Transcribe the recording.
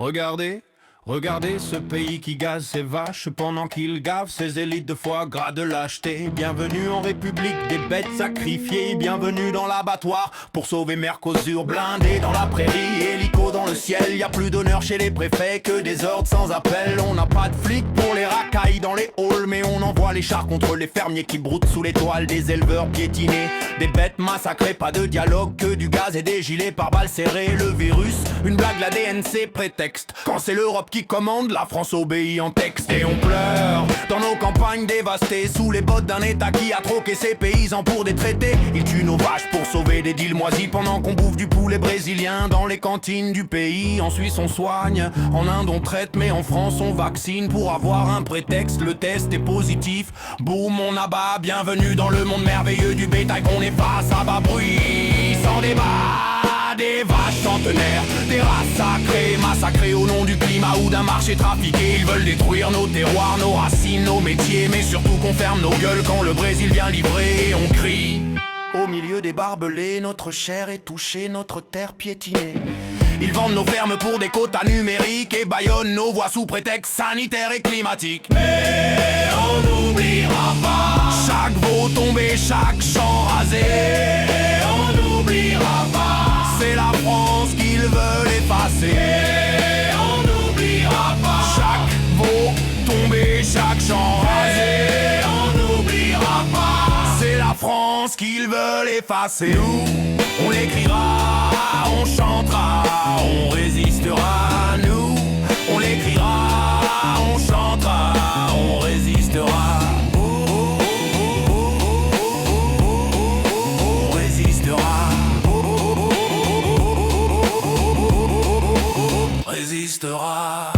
Regardez, regardez ce pays qui gaze ses vaches pendant qu'il gave ses élites de foie gras de lâcheté. Bienvenue en République des bêtes sacrifiées. Bienvenue dans l'abattoir pour sauver Mercosur. Blindé dans la prairie, hélico dans le ciel. Y a plus d'honneur chez les préfets que des ordres sans appel. On n'a pas de flics pour les racailles dans les halls, mais on envoie les chars contre les fermiers qui broutent sous les toiles. Des éleveurs piétinés, des bêtes massacrées. Pas de dialogue, que du gaz et des gilets par balles serrées. Le virus, une blague, la DNC prétexte. Quand c'est l'Europe qui commande, la France obéit en texte. Et on pleure dans nos campagnes dévastées, sous les bottes d'un état qui a troqué ses paysans pour des traités. Ils tuent nos vaches pour sauver des deals moisis, pendant qu'on bouffe du poulet brésilien dans les cantines du pays. En Suisse on soigne, en Inde on traite, mais en France on vaccine pour avoir un prétexte. Le test est positif, boum on abat. Bienvenue dans le monde merveilleux du bétail qu'on efface à bas bruit, sans débat. Des vaches centenaires, des races sacrées, massacrées au nom du climat ou d'un marché trafiqué. Ils veulent détruire nos terroirs, nos racines, nos métiers, mais surtout qu'on ferme nos gueules quand le Brésil vient livrer. Et on crie au milieu des barbelés, notre chair est touchée, notre terre piétinée. Ils vendent nos fermes pour des quotas numériques et bâillonnent nos voies sous prétexte sanitaire et climatique. Mais on n'oubliera pas chaque veau tombé, chaque champ rasé. On n'oubliera pas, c'est la France qu'ils veulent effacer. On n'oubliera pas chaque veau tombé, chaque champ rasé. On n'oubliera pas, c'est la France qu'ils veulent effacer. Nous, on l'écrira, on chantera, on résistera. Nous, on l'écrira, on chantera, on résistera. On résistera. Résistera.